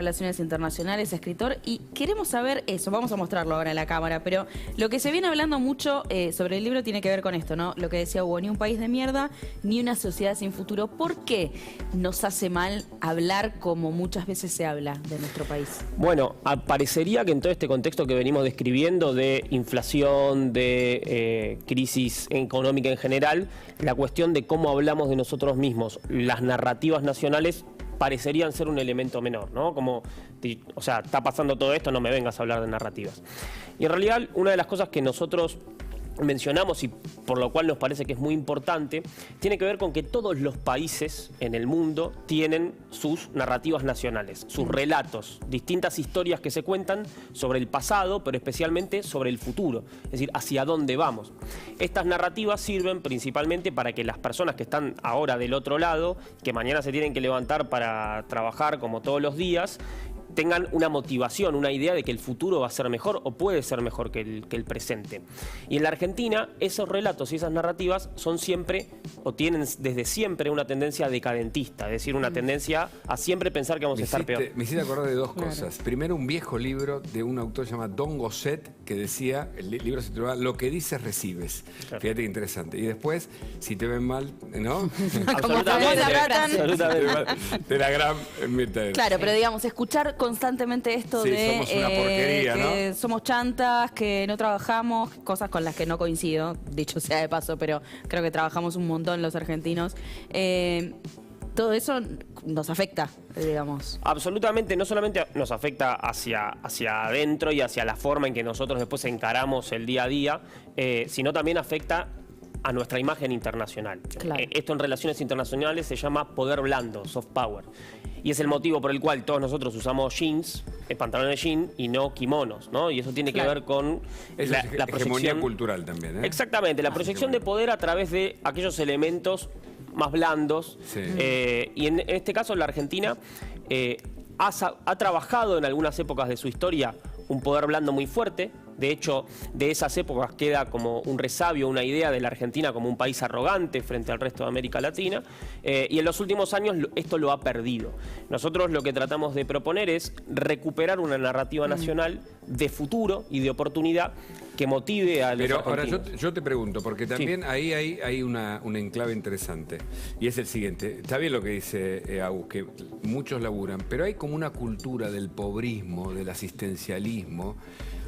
Relaciones Internacionales, escritor, y queremos saber eso, vamos a mostrarlo ahora en la cámara, pero lo que se viene hablando mucho sobre el libro tiene que ver con esto, ¿no? Lo que decía Hugo, ni un país de mierda, ni una sociedad sin futuro. ¿Por qué nos hace mal hablar como muchas veces se habla de nuestro país? Bueno, parecería que en todo este contexto que venimos describiendo de inflación, de crisis económica en general, la cuestión de cómo hablamos de nosotros mismos, las narrativas nacionales, parecerían ser un elemento menor, ¿no? Como, o sea, está pasando todo esto, no me vengas a hablar de narrativas. Y en realidad, una de las cosas que nosotros mencionamos y por lo cual nos parece que es muy importante, tiene que ver con que todos los países en el mundo tienen sus narrativas nacionales, sus relatos, distintas historias que se cuentan sobre el pasado, pero especialmente sobre el futuro, es decir, hacia dónde vamos. Estas narrativas sirven principalmente para que las personas que están ahora del otro lado, que mañana se tienen que levantar para trabajar como todos los días, tengan una motivación, una idea de que el futuro va a ser mejor o puede ser mejor que el presente. Y en la Argentina, esos relatos y esas narrativas son siempre, o tienen desde siempre, una tendencia decadentista, es decir, una tendencia a siempre pensar que vamos a estar peor. Me hiciste acordar de dos cosas. Primero, un viejo libro de un autor llamado Don Gosset, que decía, el libro se titulaba Lo que dices recibes. Claro. Fíjate qué interesante. Y después, si te ven mal, ¿no? Absolutamente. De la gran Mirta. Claro, pero digamos, escuchar constantemente esto de somos una porquería, que ¿no? somos chantas, que no trabajamos, cosas con las que no coincido, dicho sea de paso, pero creo que trabajamos un montón los argentinos. Todo eso nos afecta, digamos. Absolutamente, no solamente nos afecta hacia adentro y hacia la forma en que nosotros después encaramos el día a día, sino también afecta a nuestra imagen internacional. Claro. Esto en relaciones internacionales se llama poder blando, soft power. Y es el motivo por el cual todos nosotros usamos jeans, pantalones de jean y no kimonos, ¿no? Y eso tiene que ver con la hegemonía cultural también, ¿eh? Exactamente, la proyección de poder a través de aquellos elementos más blandos. Sí. Y en este caso la Argentina ha trabajado en algunas épocas de su historia un poder blando muy fuerte. De hecho, de esas épocas queda como un resabio, una idea de la Argentina como un país arrogante frente al resto de América Latina. Y en los últimos años esto lo ha perdido. Nosotros lo que tratamos de proponer es recuperar una narrativa nacional de futuro y de oportunidad que motive a los argentinos. Ahora yo te pregunto, porque también ahí hay un enclave interesante. Y es el siguiente. Está bien lo que dice Agus, que muchos laburan, pero hay como una cultura del pobrismo, del asistencialismo,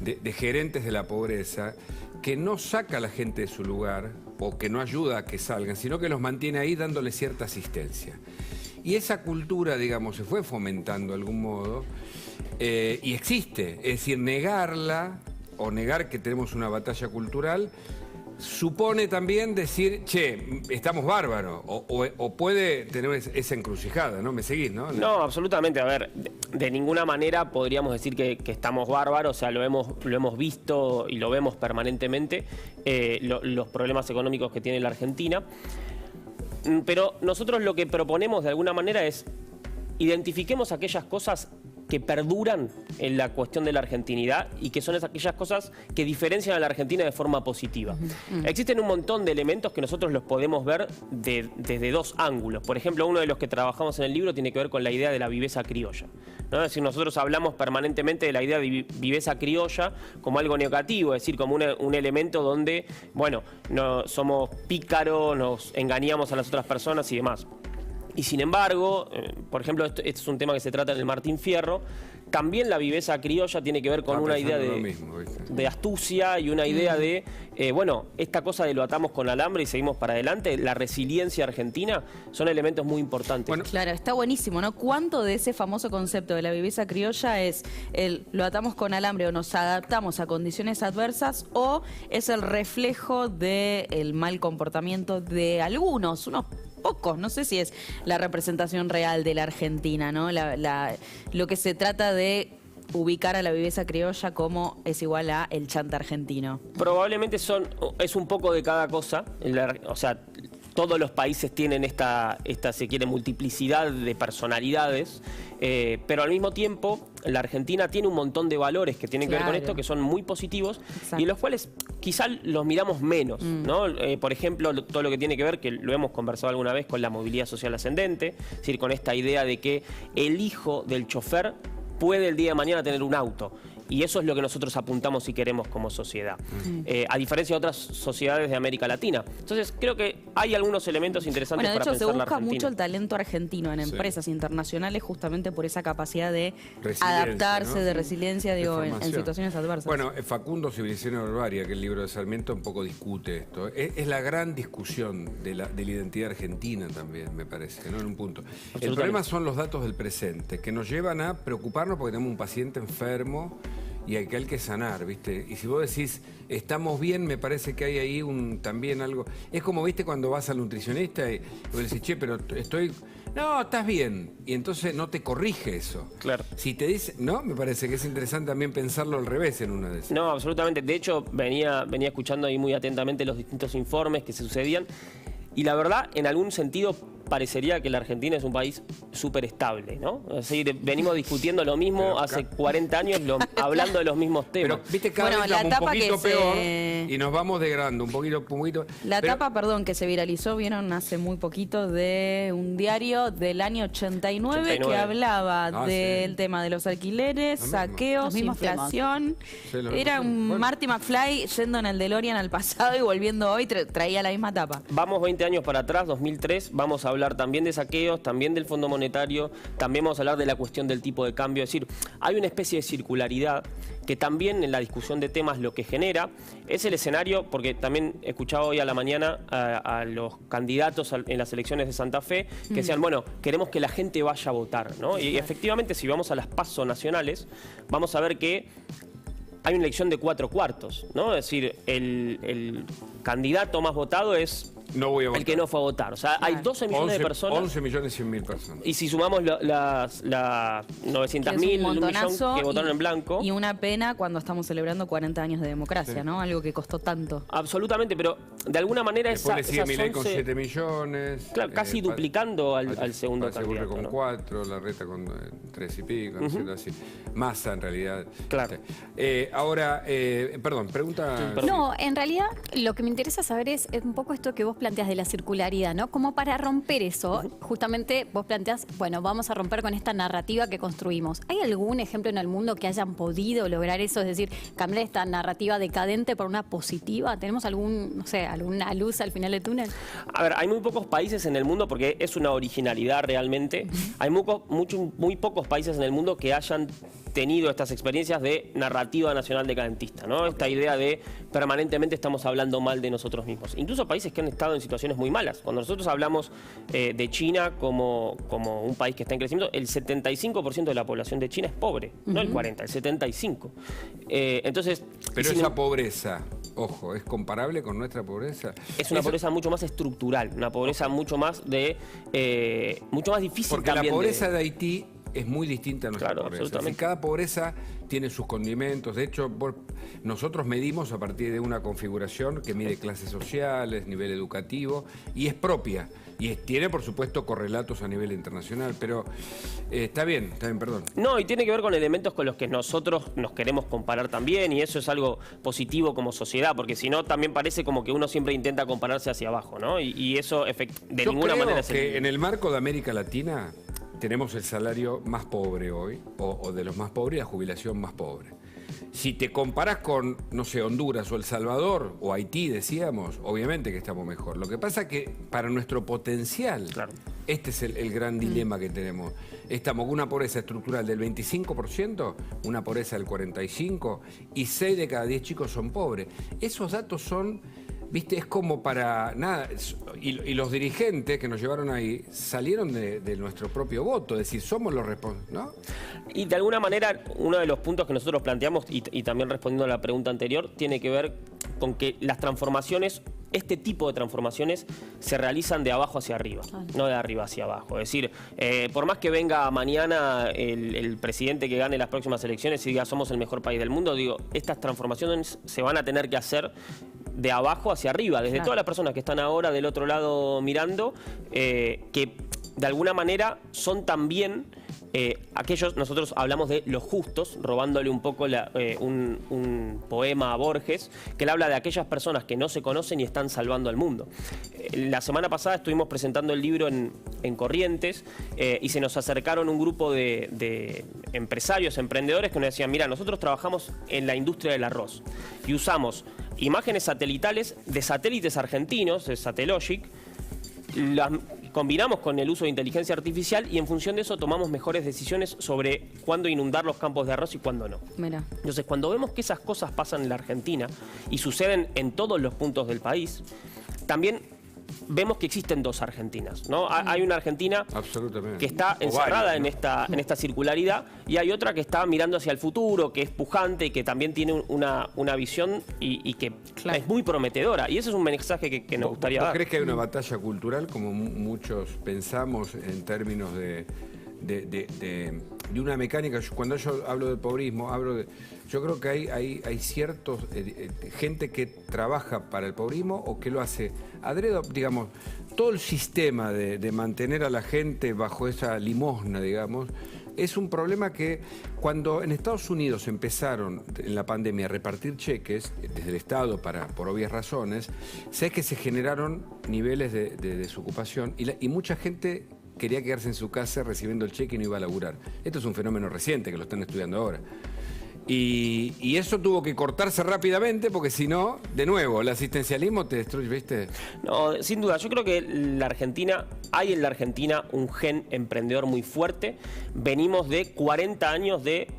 de gerentes de la pobreza, que no saca a la gente de su lugar o que no ayuda a que salgan, sino que los mantiene ahí dándole cierta asistencia. Y esa cultura, digamos, se fue fomentando de algún modo y existe. Es decir, negarla o negar que tenemos una batalla cultural supone también decir, che, estamos bárbaros, o puede tener esa encrucijada, ¿no? ¿Me seguís, no? No, absolutamente. A ver, de ninguna manera podríamos decir que estamos bárbaros, o sea, lo hemos visto y lo vemos permanentemente, los problemas económicos que tiene la Argentina. Pero nosotros lo que proponemos de alguna manera es identifiquemos aquellas cosas que perduran en la cuestión de la argentinidad y que son aquellas cosas que diferencian a la Argentina de forma positiva. Existen un montón de elementos que nosotros los podemos ver desde dos ángulos. Por ejemplo, uno de los que trabajamos en el libro tiene que ver con la idea de la viveza criolla, ¿no? Es decir, nosotros hablamos permanentemente de la idea de viveza criolla como algo negativo, es decir, como un elemento donde, bueno, no somos pícaros, nos engañamos a las otras personas y demás. Y sin embargo, por ejemplo, este es un tema que se trata en el Martín Fierro, también la viveza criolla tiene que ver con una idea de astucia y una idea de, bueno, esta cosa de lo atamos con alambre y seguimos para adelante, la resiliencia argentina, son elementos muy importantes. Bueno, claro, está buenísimo, ¿no? ¿Cuánto de ese famoso concepto de la viveza criolla es lo atamos con alambre o nos adaptamos a condiciones adversas o es el reflejo del mal comportamiento de algunos, unos pocos, no sé si es la representación real de la Argentina, ¿no? Lo que se trata de ubicar a la viveza criolla como es igual a el chanta argentino. Probablemente es un poco de cada cosa, o sea, todos los países tienen esta si quiere, multiplicidad de personalidades, pero al mismo tiempo la Argentina tiene un montón de valores que tienen que ver con esto, que son muy positivos. Exacto. Y los cuales quizá los miramos menos, ¿no? Por ejemplo, todo lo que tiene que ver, que lo hemos conversado alguna vez, con la movilidad social ascendente, es decir, con esta idea de que el hijo del chofer puede el día de mañana tener un auto. Y eso es lo que nosotros apuntamos y queremos como sociedad, a diferencia de otras sociedades de América Latina. Entonces, creo que hay algunos elementos interesantes para pensar la Argentina. De hecho, se busca mucho el talento argentino en empresas internacionales justamente por esa capacidad de adaptarse, ¿no? De resiliencia, digo, en situaciones adversas. Bueno, Facundo, Civilización y Barbarie, que el libro de Sarmiento un poco discute esto. Es la gran discusión de la identidad argentina también, me parece, ¿no? En un punto. El problema son los datos del presente, que nos llevan a preocuparnos porque tenemos un paciente enfermo y hay que sanar, ¿viste? Y si vos decís, estamos bien, me parece que hay ahí también algo... Es como, ¿viste? Cuando vas al nutricionista y vos decís, che, pero estoy... No, estás bien. Y entonces no te corrige eso. Claro. Si te dice... No, me parece que es interesante también pensarlo al revés en una de esas. No, absolutamente. De hecho, venía escuchando ahí muy atentamente los distintos informes que se sucedían. Y la verdad, en algún sentido, parecería que la Argentina es un país súper estable, ¿no? Es decir, venimos discutiendo lo mismo hace 40 años, hablando de los mismos temas. Pero, viste, cada vez estamos un poquito peor y nos vamos degradando un poquito. La tapa, perdón, que se viralizó, vieron hace muy poquito, de un diario del año 89 que hablaba del tema de los alquileres, saqueos, inflación. Era un Marty McFly yendo en el DeLorean al pasado y volviendo hoy, traía la misma tapa. Vamos 20 años para atrás, 2003, vamos a hablar también de saqueos, también del Fondo Monetario, también vamos a hablar de la cuestión del tipo de cambio. Es decir, hay una especie de circularidad que también en la discusión de temas lo que genera es el escenario, porque también escuchaba hoy a la mañana a los candidatos en las elecciones de Santa Fe que decían, bueno, queremos que la gente vaya a votar, ¿no? Y efectivamente, si vamos a las PASO nacionales, vamos a ver que hay una elección de 4/4, ¿no? Es decir, el candidato más votado es el que no fue a votar. O sea, hay 12 millones de personas. 11 millones 100 mil personas. Y si sumamos las 900.000 que votaron en blanco. Y una pena cuando estamos celebrando 40 años de democracia, ¿no? Algo que costó tanto. Absolutamente, pero de alguna manera después le sigue Milei con 7 millones. Claro, casi duplicando al segundo candidato. Con 4, Larreta con 3 y pico, así. Massa, en realidad. Claro. Ahora, perdón, pregunta... No, en realidad lo que me interesa saber es un poco esto que vos planteas de la circularidad, ¿no? Como para romper eso, justamente vos planteás, bueno, vamos a romper con esta narrativa que construimos. ¿Hay algún ejemplo en el mundo que hayan podido lograr eso? Es decir, cambiar esta narrativa decadente por una positiva. ¿Tenemos alguna luz al final del túnel? A ver, hay muy pocos países en el mundo, porque es una originalidad realmente. Hay muy pocos países en el mundo que hayan tenido estas experiencias de narrativa nacional decadentista, ¿no? Esta idea de permanentemente estamos hablando mal de nosotros mismos. Incluso países que han estado en situaciones muy malas. Cuando nosotros hablamos de China como un país que está en crecimiento, el 75% de la población de China es pobre, no el 40%, el 75%. Entonces... Pero esa pobreza, ojo, ¿es comparable con nuestra pobreza? Es una pobreza mucho más estructural, una pobreza mucho más mucho más difícil. Porque también la pobreza de Haití es muy distinta a nuestra pobreza. Absolutamente. Es decir, cada pobreza tiene sus condimentos. De hecho, nosotros medimos a partir de una configuración que mide clases sociales, nivel educativo, y es propia. Y tiene, por supuesto, correlatos a nivel internacional. Pero está bien, perdón. No, y tiene que ver con elementos con los que nosotros nos queremos comparar también, y eso es algo positivo como sociedad, porque si no, también parece como que uno siempre intenta compararse hacia abajo, ¿no? Y eso de ninguna manera es... que en el marco de América Latina tenemos el salario más pobre hoy, o de los más pobres, y la jubilación más pobre. Si te comparás con, no sé, Honduras o El Salvador o Haití, decíamos, obviamente que estamos mejor. Lo que pasa es que para nuestro potencial, este es el gran dilema que tenemos. Estamos con una pobreza estructural del 25%, una pobreza del 45%, y 6 de cada 10 chicos son pobres. Esos datos son... ¿Viste? Es como para nada. Y los dirigentes que nos llevaron ahí salieron de nuestro propio voto. Es decir, somos los responsables, ¿no? Y de alguna manera, uno de los puntos que nosotros planteamos, y también respondiendo a la pregunta anterior, tiene que ver con que las transformaciones, este tipo de transformaciones, se realizan de abajo hacia arriba, no de arriba hacia abajo. Es decir, por más que venga mañana el presidente que gane las próximas elecciones y diga somos el mejor país del mundo, digo, estas transformaciones se van a tener que hacer de abajo hacia arriba, desde todas las personas que están ahora del otro lado mirando, que de alguna manera son también aquellos, nosotros hablamos de los justos, robándole un poco un poema a Borges, que él habla de aquellas personas que no se conocen y están salvando al mundo. La semana pasada estuvimos presentando el libro en Corrientes y se nos acercaron un grupo de empresarios, emprendedores que nos decían, mira, nosotros trabajamos en la industria del arroz y usamos imágenes satelitales de satélites argentinos, de Satellogic, las combinamos con el uso de inteligencia artificial y en función de eso tomamos mejores decisiones sobre cuándo inundar los campos de arroz y cuándo no. Mira. Entonces, cuando vemos que esas cosas pasan en la Argentina y suceden en todos los puntos del país, también vemos que existen dos Argentinas, ¿no? Hay una Argentina que está encerrada en esta circularidad y hay otra que está mirando hacia el futuro, que es pujante y que también tiene una visión y que es muy prometedora. Y ese es un mensaje que nos gustaría dar. ¿Crees que hay una batalla cultural, como muchos pensamos, en términos de una mecánica? Cuando yo hablo de pobrismo, yo creo que hay ciertos gente que trabaja para el pobrismo o que lo hace adrede, digamos, todo el sistema de mantener a la gente bajo esa limosna, digamos, es un problema que cuando en Estados Unidos empezaron en la pandemia a repartir cheques desde el Estado por obvias razones, sé que se generaron niveles de desocupación y mucha gente quería quedarse en su casa recibiendo el cheque y no iba a laburar. Esto es un fenómeno reciente que lo están estudiando ahora. Y eso tuvo que cortarse rápidamente porque si no, de nuevo, el asistencialismo te destruye, ¿viste? No, sin duda. Yo creo que hay en la Argentina un gen emprendedor muy fuerte. Venimos de 40 años de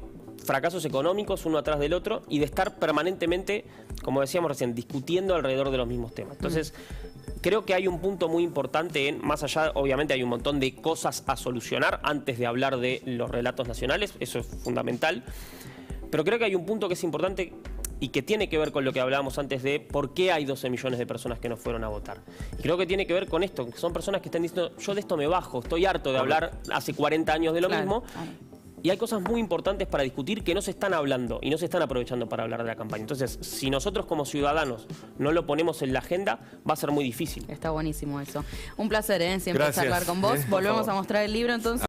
fracasos económicos uno atrás del otro y de estar permanentemente, como decíamos recién, discutiendo alrededor de los mismos temas. Entonces, creo que hay un punto muy importante más allá, obviamente hay un montón de cosas a solucionar antes de hablar de los relatos nacionales, eso es fundamental. Pero creo que hay un punto que es importante y que tiene que ver con lo que hablábamos antes de por qué hay 12 millones de personas que no fueron a votar. Y creo que tiene que ver con esto, que son personas que están diciendo, yo de esto me bajo, estoy harto de hablar hace 40 años de lo mismo. Y hay cosas muy importantes para discutir que no se están hablando y no se están aprovechando para hablar de la campaña. Entonces, si nosotros como ciudadanos no lo ponemos en la agenda, va a ser muy difícil. Está buenísimo eso. Un placer, siempre Gracias. charlar con vos. Volvemos a mostrar el libro entonces.